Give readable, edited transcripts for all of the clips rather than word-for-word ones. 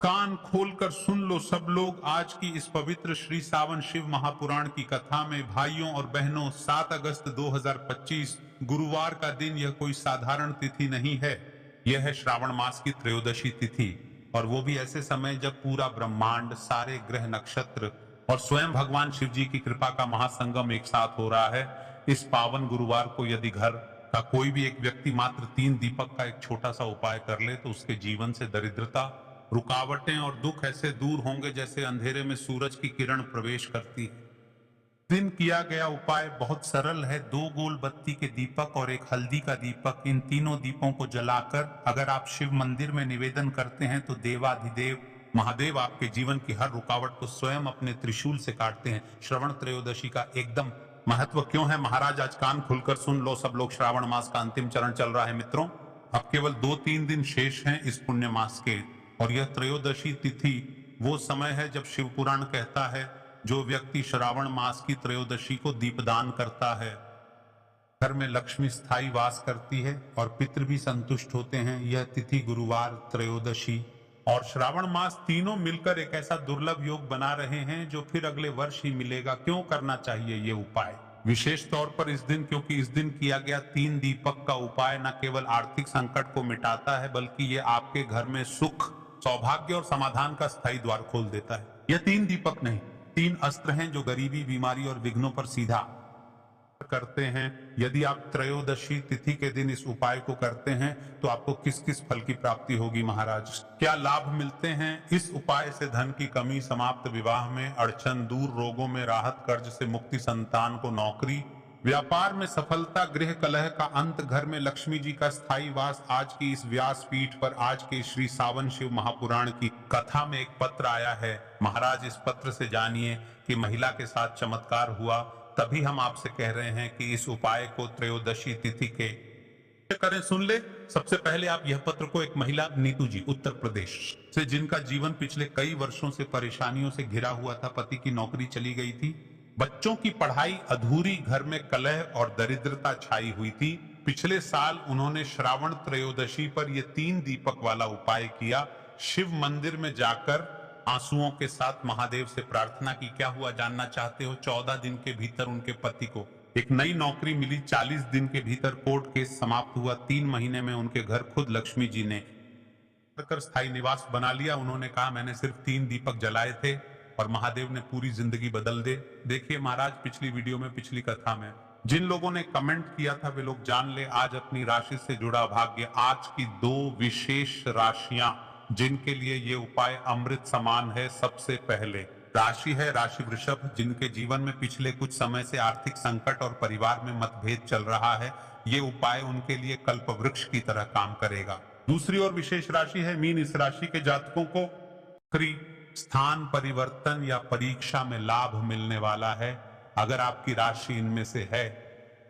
कान खोलकर सुन लो सब लोग, आज की इस पवित्र श्री सावन शिव महापुराण की कथा में। भाइयों और बहनों, 7 अगस्त 2025 गुरुवार का दिन यह कोई साधारण तिथि नहीं है। यह है श्रावण मास की त्रयोदशी तिथि, और वो भी ऐसे समय जब पूरा ब्रह्मांड, सारे ग्रह नक्षत्र और स्वयं भगवान शिव जी की कृपा का महासंगम एक साथ हो रहा है। इस पावन गुरुवार को यदि घर का कोई भी एक व्यक्ति मात्र 3 दीपक का एक छोटा सा उपाय कर ले तो उसके जीवन से दरिद्रता, रुकावटें और दुख ऐसे दूर होंगे जैसे अंधेरे में सूरज की किरण प्रवेश करती है। दिन किया गया उपाय बहुत सरल है। 2 गोल बत्ती के दीपक और एक हल्दी का दीपक, इन तीनों दीपों को जलाकर अगर आप शिव मंदिर में निवेदन करते हैं तो देवाधिदेव महादेव आपके जीवन की हर रुकावट को स्वयं अपने त्रिशूल से काटते हैं। श्रवण त्रयोदशी का एकदम महत्व क्यों है महाराज, आज कान खुलकर सुन लो सब लोग। श्रावण मास का अंतिम चरण चल रहा है मित्रों। अब केवल 2-3 दिन शेष हैं इस पुण्य मास के, और यह त्रयोदशी तिथि वो समय है जब शिव पुराण कहता है जो व्यक्ति श्रावण मास की त्रयोदशी को दीपदान करता है, घर में लक्ष्मी स्थायी वास करती है और पितृ भी संतुष्ट होते हैं। यह तिथि गुरुवार, त्रयोदशी और श्रावण मास तीनों मिलकर एक ऐसा दुर्लभ योग बना रहे हैं जो फिर अगले वर्ष ही मिलेगा। क्यों करना चाहिए ये उपाय? विशेष तौर पर इस दिन, क्योंकि इस दिन किया गया 3 दीपक का उपाय न केवल आर्थिक संकट को मिटाता है बल्कि ये आपके घर में सुख, सौभाग्य और समाधान का स्थायी द्वार खोल देता है। यह 3 दीपक नहीं, 3 अस्त्र हैं जो गरीबी, बीमारी और विघ्नों पर सीधा करते हैं। यदि आप त्रयोदशी तिथि के दिन इस उपाय को करते हैं तो आपको किस किस फल की प्राप्ति होगी महाराज, क्या लाभ मिलते हैं? इस उपाय से धन की कमी समाप्त, विवाह में अड़चन दूर, रोगों में राहत, कर्ज से मुक्ति, संतान को नौकरी, व्यापार में सफलता, गृह कलह का अंत, घर में लक्ष्मी जी का स्थायी वास। आज की इस व्यास पीठ पर आज के श्री सावन शिव महापुराण की कथा में एक पत्र आया है महाराज। इस पत्र से जानिए कि महिला के साथ चमत्कार हुआ, तभी हम आपसे कह रहे हैं कि इस उपाय को त्रयोदशी तिथि के करें। सुन ले, सबसे पहले आप यह पत्र को एक महिला नीतू जी उत्तर प्रदेश से, जिनका जीवन पिछले कई वर्षों से परेशानियों से घिरा हुआ था, पति की नौकरी चली गई थी, बच्चों की पढ़ाई अधूरी, घर में कलह और दरिद्रता छाई हुई थी। पिछले साल उन्होंने श्रावण त्रयोदशी पर यह 3 दीपक वाला उपाय किया। शिव मंदिर में जाकर आंसुओं के साथ महादेव से प्रार्थना की। क्या हुआ जानना चाहते हो? 14 दिन के भीतर उनके पति को एक नई नौकरी मिली। 40 दिन के भीतर कोर्ट केस समाप्त हुआ। 3 महीने में उनके घर खुद लक्ष्मी जी ने स्थायी निवास बना लिया। उन्होंने कहा मैंने सिर्फ 3 दीपक जलाए थे और महादेव ने पूरी जिंदगी बदल दे। देखिए महाराज, पिछली वीडियो में, पिछली कथा में जिन लोगों ने कमेंट किया था वे लोग जान ले आज अपनी राशि से जुड़ा भाग्य। आज की 2 विशेष राशियां जिनके लिए ये उपाय अमृत समान है। सबसे पहले राशि है राशि वृषभ, जिनके जीवन में पिछले कुछ समय से आर्थिक संकट और परिवार में मतभेद चल रहा है। ये उपाय उनके लिए कल्प वृक्ष की तरह काम करेगा। दूसरी और विशेष राशि है मीन। इस राशि के जातकों को स्थान परिवर्तन या परीक्षा में लाभ मिलने वाला है। अगर आपकी राशि इनमें से है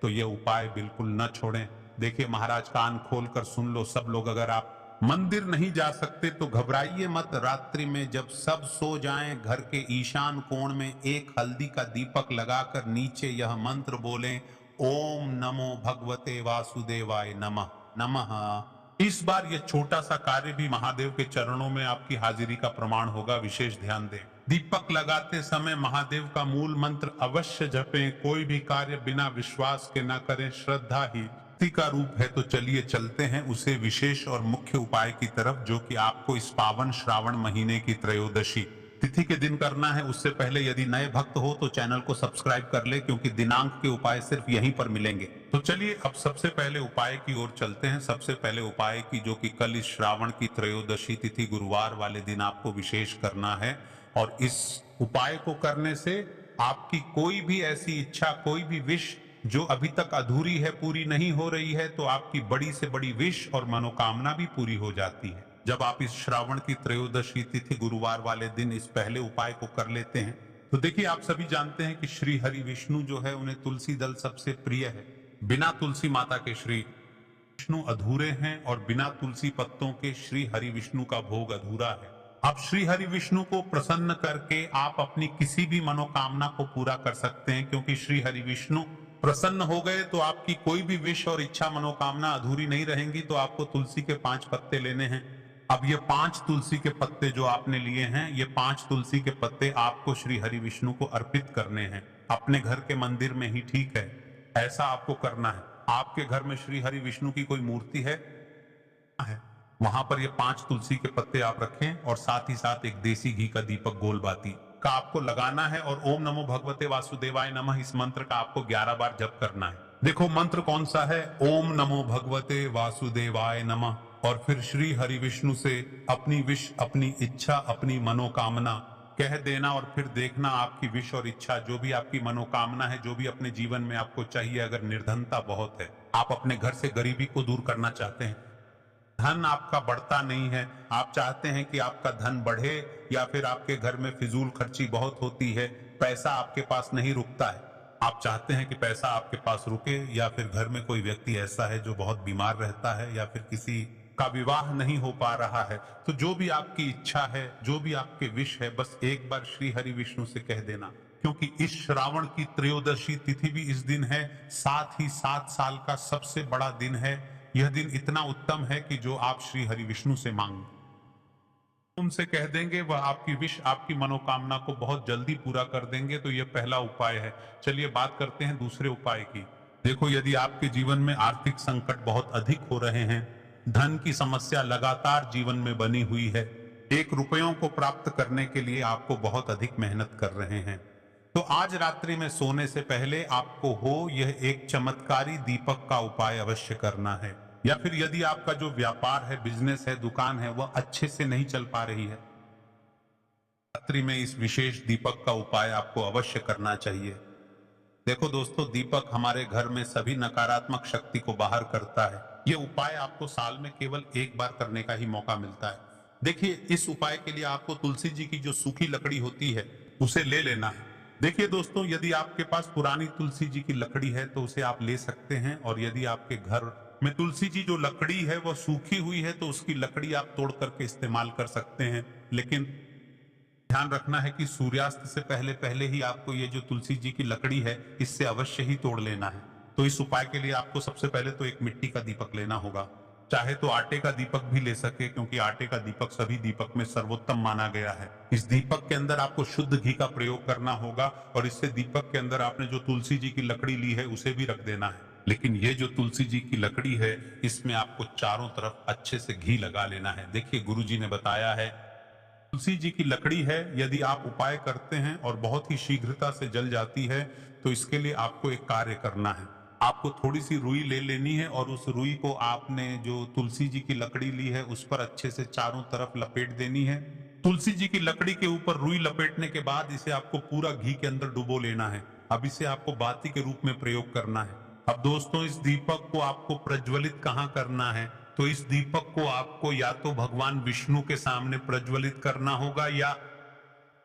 तो ये उपाय बिल्कुल न छोड़ें। देखिए महाराज, कान खोलकर सुन लो सब लोग। अगर आप मंदिर नहीं जा सकते तो घबराइए मत। रात्रि में जब सब सो जाएं, घर के ईशान कोण में एक हल्दी का दीपक लगाकर नीचे यह मंत्र बोलें, ओम नमो भगवते वासुदेवाय नमः नमः। इस बार यह छोटा सा कार्य भी महादेव के चरणों में आपकी हाजिरी का प्रमाण होगा। विशेष ध्यान दें, दीपक लगाते समय महादेव का मूल मंत्र अवश्य जपें। कोई भी कार्य बिना विश्वास के न करें। श्रद्धा ही का रूप है। तो चलिए चलते हैं उसे विशेष और मुख्य उपाय की तरफ, जो कि आपको इस पावन श्रावण महीने की त्रयोदशी तिथि के दिन करना है। उससे पहले यदि नए भक्त हो तो चैनल को सब्सक्राइब कर ले, क्योंकि दिनांक के उपाय सिर्फ यहीं पर मिलेंगे। तो चलिए अब सबसे पहले उपाय की ओर चलते हैं। सबसे पहले उपाय की, जो कि कल इस श्रावण की त्रयोदशी तिथि गुरुवार वाले दिन आपको विशेष करना है। और इस उपाय को करने से आपकी कोई भी ऐसी इच्छा, कोई भी विश जो अभी तक अधूरी है, पूरी नहीं हो रही है, तो आपकी बड़ी से बड़ी विश और मनोकामना भी पूरी हो जाती है जब आप इस श्रावण की त्रयोदशी तिथि गुरुवार वाले दिन इस पहले उपाय को कर लेते हैं। तो देखिए, आप सभी जानते हैं कि श्री हरि विष्णु जो है उन्हें तुलसी दल सबसे प्रिय है। बिना तुलसी माता के श्री विष्णु अधूरे हैं और बिना तुलसी पत्तों के श्री हरि विष्णु का भोग अधूरा है। आप श्री हरि विष्णु को प्रसन्न करके आप अपनी किसी भी मनोकामना को पूरा कर सकते हैं, क्योंकि श्री हरि विष्णु प्रसन्न हो गए तो आपकी कोई भी विश और इच्छा, मनोकामना अधूरी नहीं रहेंगी। तो आपको तुलसी के 5 पत्ते लेने हैं। अब ये 5 तुलसी के पत्ते जो आपने लिए हैं, ये 5 तुलसी के पत्ते आपको श्री हरि विष्णु को अर्पित करने हैं, अपने घर के मंदिर में ही, ठीक है। ऐसा आपको करना है। आपके घर में श्री हरि विष्णु की कोई मूर्ति है, वहां पर ये 5 तुलसी के पत्ते आप रखें और साथ ही साथ एक देसी घी का दीपक गोल बाती का आपको लगाना है और ओम नमो भगवते वासुदेवाय नमः इस मंत्र का आपको 11 बार जप करना है। देखो मंत्र कौन सा है, ओम नमो भगवते वासुदेवाय नमः, और फिर श्री हरि विष्णु से अपनी विश, अपनी इच्छा, अपनी मनोकामना कह देना और फिर देखना आपकी विश और इच्छा, जो भी आपकी मनोकामना है, जो भी अपने जीवन में आपको चाहिए, अगर निर्धनता बहुत है, आप अपने घर से गरीबी को दूर करना चाहते हैं, धन आपका बढ़ता नहीं है, आप चाहते हैं कि आपका धन बढ़े, या फिर आपके घर में फिजूल खर्ची बहुत होती है, पैसा आपके पास नहीं रुकता है, आप चाहते हैं कि पैसा आपके पास रुके, या फिर घर में कोई व्यक्ति ऐसा है जो बहुत बीमार रहता है, या फिर किसी का विवाह नहीं हो पा रहा है, तो जो भी आपकी इच्छा है, जो भी आपके विश है, बस एक बार श्री हरि विष्णु से कह देना। क्योंकि इस श्रावण की त्रयोदशी तिथि भी इस दिन है, साथ ही 7 साल का सबसे बड़ा दिन है। यह दिन इतना उत्तम है कि जो आप श्री हरि विष्णु से मांग उनसे कह देंगे, वह आपकी विश, आपकी मनोकामना को बहुत जल्दी पूरा कर देंगे। तो यह पहला उपाय है। चलिए बात करते हैं दूसरे उपाय की। देखो, यदि आपके जीवन में आर्थिक संकट बहुत अधिक हो रहे हैं, धन की समस्या लगातार जीवन में बनी हुई है, 1 रुपयों को प्राप्त करने के लिए आपको बहुत अधिक मेहनत कर रहे हैं, तो आज रात्रि में सोने से पहले आपको हो यह एक चमत्कारी दीपक का उपाय अवश्य करना है। या फिर यदि आपका जो व्यापार है, बिजनेस है, दुकान है, वह अच्छे से नहीं चल पा रही है, रात्रि में इस विशेष दीपक का उपाय आपको अवश्य करना चाहिए। देखो दोस्तों, दीपक हमारे घर में सभी नकारात्मक शक्ति को बाहर करता है। यह उपाय आपको साल में केवल 1 बार करने का ही मौका मिलता है। देखिए, इस उपाय के लिए आपको तुलसी जी की जो सूखी लकड़ी होती है उसे ले लेना है। देखिए दोस्तों, यदि आपके पास पुरानी तुलसी जी की लकड़ी है तो उसे आप ले सकते हैं, और यदि आपके घर में तुलसी जी जो लकड़ी है वह सूखी हुई है तो उसकी लकड़ी आप तोड़ करके इस्तेमाल कर सकते हैं। लेकिन ध्यान रखना है कि सूर्यास्त से पहले पहले ही आपको ये जो तुलसी जी की लकड़ी है इससे अवश्य ही तोड़ लेना है। तो इस उपाय के लिए आपको सबसे पहले तो एक मिट्टी का दीपक लेना होगा, चाहे तो आटे का दीपक भी ले सके, क्योंकि आटे का दीपक सभी दीपक में सर्वोत्तम माना गया है। इस दीपक के अंदर आपको शुद्ध घी का प्रयोग करना होगा, और इससे दीपक के अंदर आपने जो तुलसी जी की लकड़ी ली है उसे भी रख देना है। लेकिन ये जो तुलसी जी की लकड़ी है, इसमें आपको चारों तरफ अच्छे से घी लगा लेना है। देखिए, गुरु जी ने बताया है, तुलसी जी की लकड़ी है, यदि आप उपाय करते हैं और बहुत ही शीघ्रता से जल जाती है, तो इसके लिए आपको एक कार्य करना है। आपको थोड़ी सी रुई ले लेनी है, और उस रुई को आपने जो तुलसी जी की लकड़ी ली है उस पर अच्छे से चारों तरफ लपेट देनी है। तुलसी जी की लकड़ी के ऊपर रुई लपेटने के बाद इसे आपको पूरा घी के अंदर डुबो लेना है। अब इसे आपको बाती के रूप में प्रयोग करना है। अब दोस्तों, इस दीपक को आपको प्रज्वलित कहाँ करना है, तो इस दीपक को आपको या तो भगवान विष्णु के सामने प्रज्वलित करना होगा, या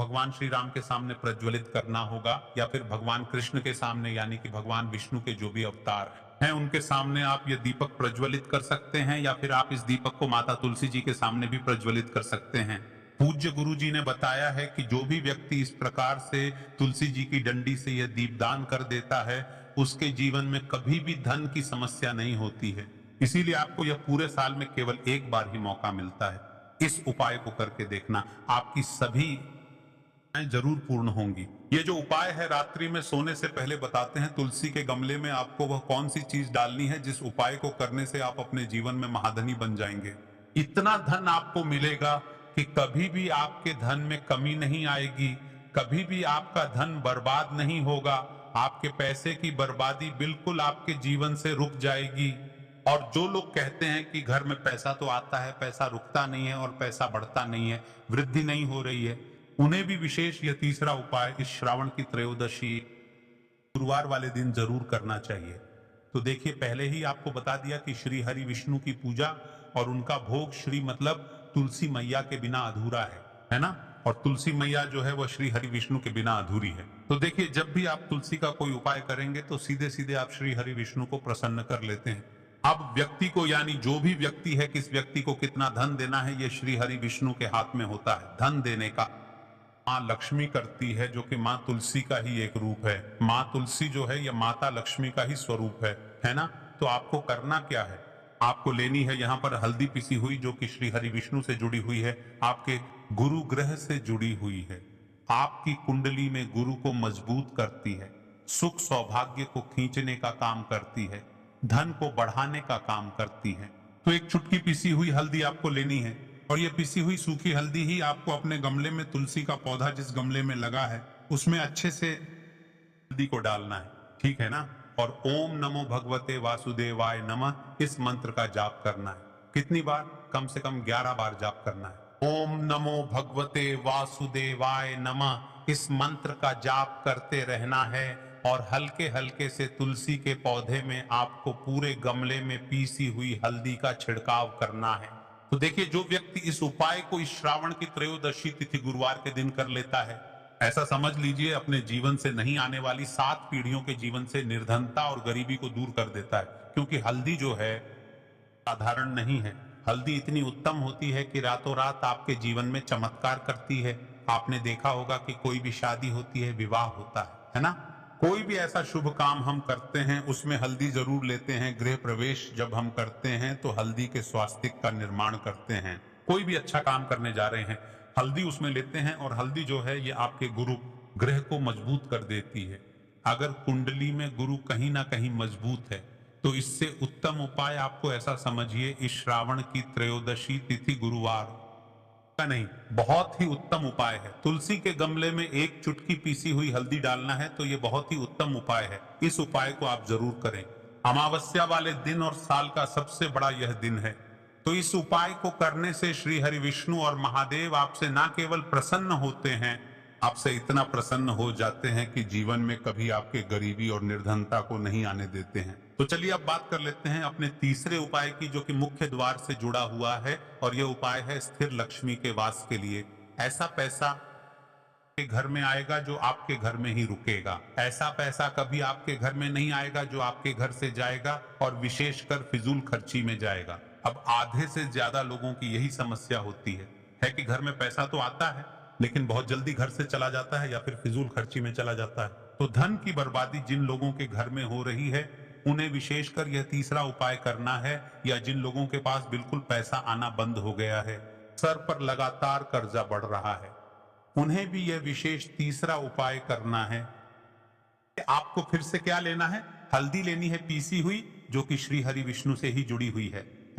भगवान श्री राम के सामने प्रज्वलित करना होगा, या फिर भगवान कृष्ण के सामने, यानी कि भगवान विष्णु के जो भी अवतार हैं उनके सामने आप ये दीपक प्रज्वलित कर सकते हैं, या फिर आप इस दीपक को माता तुलसी जी के सामने भी प्रज्वलित कर सकते हैं। पूज्य गुरु जी ने बताया है कि जो भी व्यक्ति इस प्रकार से तुलसी जी की डंडी से यह दीपदान कर देता है, उसके जीवन में कभी भी धन की समस्या नहीं होती है। इसीलिए आपको यह पूरे साल में केवल 1 बार ही मौका मिलता है। इस उपाय को करके देखना, आपकी सभी जरूर पूर्ण होंगी। ये जो उपाय है, रात्रि में सोने से पहले बताते हैं, तुलसी के गमले में आपको वह कौन सी चीज डालनी है जिस उपाय को करने से आप अपने जीवन में महाधनी बन जाएंगे। इतना धन आपको मिलेगा कि कभी भी आपके धन में कमी नहीं आएगी, कभी भी आपका धन बर्बाद नहीं होगा, आपके पैसे की बर्बादी बिल्कुल आपके जीवन से रुक जाएगी। और जो लोग कहते हैं कि घर में पैसा तो आता है, पैसा रुकता नहीं है और पैसा बढ़ता नहीं है, वृद्धि नहीं हो रही है, उन्हें भी विशेष यह तीसरा उपाय इस श्रावण की त्रयोदशी गुरुवार वाले दिन जरूर करना चाहिए। तो देखिए, पहले ही आपको बता दिया कि श्री हरि विष्णु की पूजा और उनका भोग श्री मतलब तुलसी मैया के बिना अधूरा है ना। और तुलसी मैया जो है वह श्री हरि विष्णु के बिना अधूरी है। तो देखिए, जब भी आप तुलसी का कोई उपाय करेंगे तो सीधे सीधे आप श्री हरि विष्णु को प्रसन्न कर लेते हैं। अब व्यक्ति को, यानी जो भी व्यक्ति है, किस व्यक्ति को कितना धन देना है, ये श्री हरि विष्णु के हाथ में होता है। धन देने का माँ लक्ष्मी करती है, जो कि माँ तुलसी का ही एक रूप है। माँ तुलसी जो है यह माता लक्ष्मी का ही स्वरूप है ना। तो आपको करना क्या है, आपको लेनी है यहाँ पर हल्दी पिसी हुई, जो कि श्री हरि विष्णु से जुड़ी हुई है, आपके गुरु ग्रह से जुड़ी हुई है, आपकी कुंडली में गुरु को मजबूत करती है, सुख सौभाग्य को खींचने का काम करती है, धन को बढ़ाने का काम करती है। तो एक चुटकी पिसी हुई हल्दी आपको लेनी है, और ये पिसी हुई सूखी हल्दी ही आपको अपने गमले में, तुलसी का पौधा जिस गमले में लगा है उसमें अच्छे से हल्दी को डालना है, ठीक है ना। और ओम नमो भगवते वासुदेवाय नमः इस मंत्र का जाप करना है। कितनी बार? कम से कम 11 बार जाप करना है। ओम नमो भगवते वासुदेवाय नमः इस मंत्र का जाप करते रहना है, और हल्के हल्के से तुलसी के पौधे में आपको पूरे गमले में पीसी हुई हल्दी का छिड़काव करना है। तो देखिए, जो व्यक्ति इस उपाय को इस श्रावण की त्रयोदशी तिथि गुरुवार के दिन कर लेता है, ऐसा समझ लीजिए अपने जीवन से नहीं आने वाली 7 पीढ़ियों के जीवन से निर्धनता और गरीबी को दूर कर देता है। क्योंकि हल्दी जो है साधारण नहीं है, हल्दी इतनी उत्तम होती है कि रातों रात आपके जीवन में चमत्कार करती है। आपने देखा होगा कि कोई भी शादी होती है, विवाह होता है ना, कोई भी ऐसा शुभ काम हम करते हैं उसमें हल्दी जरूर लेते हैं। गृह प्रवेश जब हम करते हैं तो हल्दी के स्वास्तिक का निर्माण करते हैं। कोई भी अच्छा काम करने जा रहे हैं, हल्दी उसमें लेते हैं, और हल्दी जो है ये आपके गुरु ग्रह को मजबूत कर देती है। अगर कुंडली में गुरु कहीं ना कहीं मजबूत है तो इससे उत्तम उपाय आपको ऐसा समझिए, इस श्रावण की त्रयोदशी तिथि गुरुवार का नहीं, बहुत ही उत्तम उपाय है। तुलसी के गमले में एक चुटकी पीसी हुई हल्दी डालना है, तो ये बहुत ही उत्तम उपाय है। इस उपाय को आप जरूर करें। अमावस्या वाले दिन और साल का सबसे बड़ा यह दिन है। तो इस उपाय को करने से श्री हरि विष्णु और महादेव आपसे ना केवल प्रसन्न होते हैं, आपसे इतना प्रसन्न हो जाते हैं कि जीवन में कभी आपके गरीबी और निर्धनता को नहीं आने देते हैं। तो चलिए अब बात कर लेते हैं अपने तीसरे उपाय की, जो कि मुख्य द्वार से जुड़ा हुआ है, और यह उपाय है स्थिर लक्ष्मी के वास के लिए। ऐसा पैसा के घर में आएगा जो आपके घर में ही रुकेगा। ऐसा पैसा कभी आपके घर में नहीं आएगा जो आपके घर से जाएगा और विशेषकर फिजूल खर्ची में जाएगा। अब आधे से ज्यादा लोगों की यही समस्या होती है कि घर में पैसा तो आता है लेकिन बहुत जल्दी घर से चला जाता है या फिर फिजूल खर्ची में चला जाता है। तो धन की बर्बादी जिन लोगों के घर में हो रही है उन्हें विशेषकर यह तीसरा उपाय करना है, या जिन लोगों के पास बिल्कुल पैसा आना बंद हो गया है, सर पर लगातार कर्जा बढ़ रहा है, उन्हें भी यह विशेष तीसरा उपाय करना है। आपको फिर से क्या लेना है? हल्दी लेनी है पीसी हुई, जो कि श्री हरि विष्णु से ही जुड़ी हुई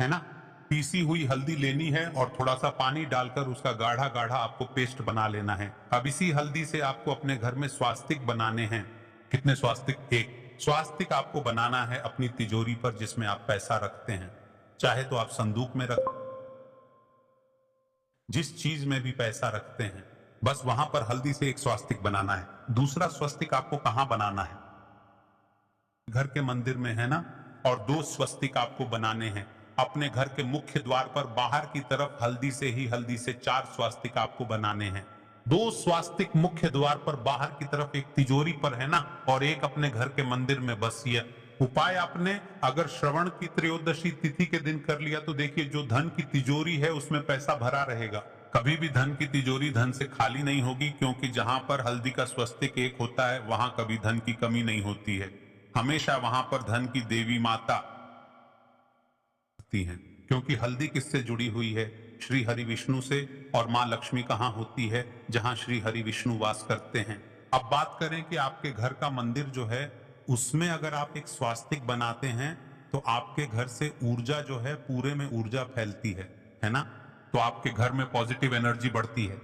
है ना। पीसी हुई हल्दी लेनी है और थोड़ा सा पानी डालकर उसका गाढ़ा गाढ़ा आपको पेस्ट बना लेना है। अब इसी हल्दी से आपको अपने घर में स्वास्तिक बनाने हैं। कितने स्वास्तिक? एक स्वास्तिक आपको बनाना है अपनी तिजोरी पर, जिसमें आप पैसा रखते हैं। चाहे तो आप संदूक में रख, जिस चीज में भी पैसा रखते हैं, बस वहां पर हल्दी से एक स्वास्तिक बनाना है। दूसरा स्वस्तिक आपको कहां बनाना है? घर के मंदिर में, है ना। और 2 स्वस्तिक आपको बनाने हैं अपने घर के मुख्य द्वार पर बाहर की तरफ। हल्दी से 4 स्वास्तिक आपको बनाने हैं। 2 स्वास्तिक मुख्य द्वार पर बाहर की तरफ, एक तिजोरी पर, है ना, और एक अपने घर के मंदिर में। बस ये उपाय आपने अगर श्रवण की त्रयोदशी तिथि के दिन कर लिया तो देखिए, जो धन की तिजोरी है उसमें पैसा भरा रहेगा। कभी भी धन की तिजोरी धन से खाली नहीं होगी, क्योंकि जहां पर हल्दी का स्वस्तिक एक होता है वहां कभी धन की कमी नहीं होती है। हमेशा वहां पर धन की देवी माता है, क्योंकि हल्दी किससे जुड़ी हुई है? श्री हरि विष्णु से। और मां लक्ष्मी कहां होती है? जहां श्री हरि विष्णु वास करते हैं। अब बात करें कि आपके घर का मंदिर जो है उसमें अगर आप एक स्वास्तिक बनाते हैं तो आपके घर से ऊर्जा जो है, पूरे में ऊर्जा फैलती है ना। तो आपके घर में पॉजिटिव एनर्जी बढ़ती है,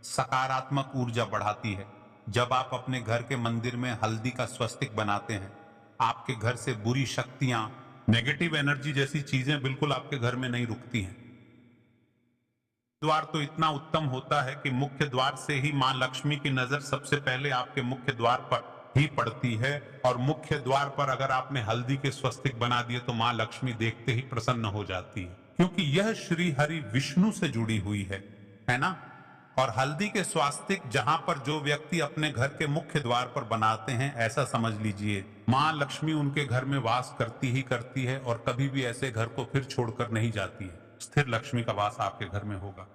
सकारात्मक ऊर्जा बढ़ाती है। जब आप अपने घर के मंदिर में हल्दी का स्वस्तिक बनाते हैं, आपके घर से बुरी शक्तियां, नेगेटिव एनर्जी जैसी चीजें बिल्कुल आपके घर में नहीं रुकती हैं। द्वार तो इतना उत्तम होता है कि मुख्य द्वार से ही मां लक्ष्मी की नजर सबसे पहले आपके मुख्य द्वार पर ही पड़ती है, और मुख्य द्वार पर अगर आपने हल्दी के स्वस्तिक बना दिए तो मां लक्ष्मी देखते ही प्रसन्न हो जाती है, क्योंकि यह श्री हरि विष्णु से जुड़ी हुई है ना। और हल्दी के स्वास्तिक जहां पर जो व्यक्ति अपने घर के मुख्य द्वार पर बनाते हैं, ऐसा समझ लीजिए मां लक्ष्मी उनके घर में वास करती ही करती है, और कभी भी ऐसे घर को फिर छोड़कर नहीं जाती है। स्थिर लक्ष्मी का वास आपके घर में होगा।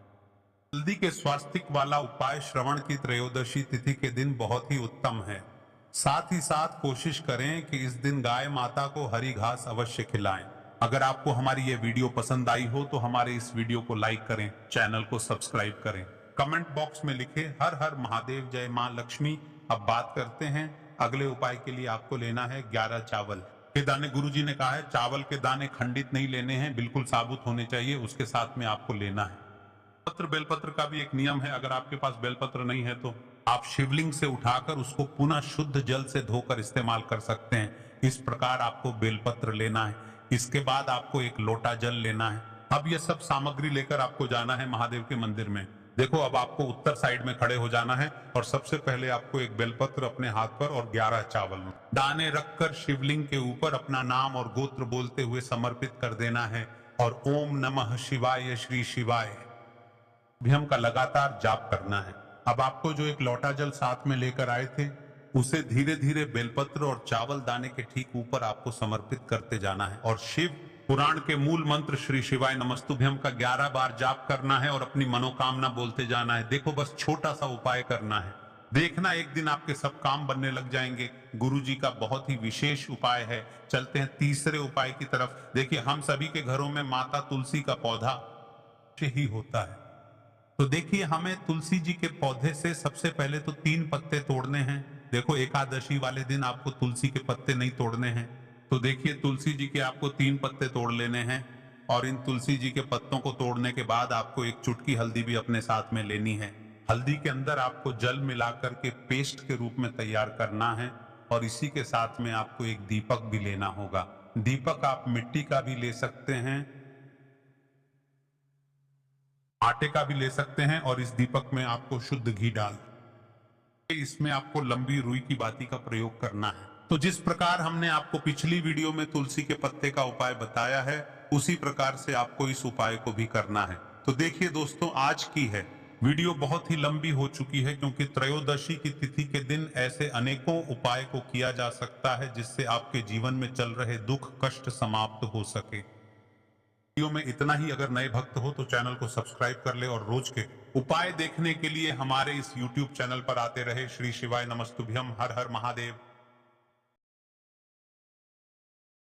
हल्दी के स्वास्तिक वाला उपाय श्रवण की त्रयोदशी तिथि के दिन बहुत ही उत्तम है। साथ ही साथ कोशिश करें कि इस दिन गाय माता को हरी घास अवश्य खिलाएं। अगर आपको हमारी ये वीडियो पसंद आई हो तो हमारे इस वीडियो को लाइक करें, चैनल को सब्सक्राइब करें, कमेंट बॉक्स में लिखे हर हर महादेव, जय मां लक्ष्मी। अब बात करते हैं अगले उपाय के लिए। आपको लेना है 11 चावल के दाने। गुरुजी ने कहा है चावल के दाने खंडित नहीं लेने हैं, बिल्कुल साबुत होने चाहिए। उसके साथ में आपको लेना है पत्र। बेलपत्र का भी एक नियम है, अगर आपके पास बेलपत्र नहीं है तो आप शिवलिंग से उठाकर उसको पुनः शुद्ध जल से धोकर इस्तेमाल कर सकते हैं। इस प्रकार आपको बेलपत्र लेना है। इसके बाद आपको एक लोटा जल लेना है। अब ये सब सामग्री लेकर आपको जाना है महादेव के मंदिर में। देखो, अब आपको उत्तर साइड में खड़े हो जाना है और सबसे पहले आपको एक बेलपत्र अपने हाथ पर और 11 चावल दाने रखकर शिवलिंग के ऊपर अपना नाम और गोत्र बोलते हुए समर्पित कर देना है और ओम नमः शिवाय श्री शिवाय भीम का लगातार जाप करना है। अब आपको जो एक लोटा जल साथ में लेकर आए थे उसे धीरे धीरे बेलपत्र और चावल दाने के ठीक ऊपर आपको समर्पित करते जाना है और शिव पुराण के मूल मंत्र श्री शिवाय नमस्तुभ्यम का 11 बार जाप करना है और अपनी मनोकामना बोलते जाना है। देखो, बस छोटा सा उपाय करना है, देखना एक दिन आपके सब काम बनने लग जाएंगे। गुरुजी का बहुत ही विशेष उपाय है। चलते हैं तीसरे उपाय की तरफ। देखिए, हम सभी के घरों में माता तुलसी का पौधा ही होता है, तो देखिए हमें तुलसी जी के पौधे से सबसे पहले तो 3 पत्ते तोड़ने हैं। देखो, एकादशी वाले दिन आपको तुलसी के पत्ते नहीं तोड़ने हैं, तो देखिए तुलसी जी के आपको 3 पत्ते तोड़ लेने हैं और इन तुलसी जी के पत्तों को तोड़ने के बाद आपको एक चुटकी हल्दी भी अपने साथ में लेनी है। हल्दी के अंदर आपको जल मिलाकर के पेस्ट के रूप में तैयार करना है और इसी के साथ में आपको एक दीपक भी लेना होगा। दीपक आप मिट्टी का भी ले सकते हैं, आटे का भी ले सकते हैं और इस दीपक में आपको शुद्ध घी डाल, इसमें आपको लंबी रुई की बाती का प्रयोग करना है। तो जिस प्रकार हमने आपको पिछली वीडियो में तुलसी के पत्ते का उपाय बताया है, उसी प्रकार से आपको इस उपाय को भी करना है। तो देखिए दोस्तों, आज की है वीडियो बहुत ही लंबी हो चुकी है, क्योंकि त्रयोदशी की तिथि के दिन ऐसे अनेकों उपाय को किया जा सकता है जिससे आपके जीवन में चल रहे दुख कष्ट समाप्त हो सके। वीडियो में इतना ही। अगर नए भक्त हो तो चैनल को सब्सक्राइब कर ले और रोज के उपाय देखने के लिए हमारे इस YouTube चैनल पर आते रहे। श्री शिवाय नमस्तुभ्यम। हर हर महादेव।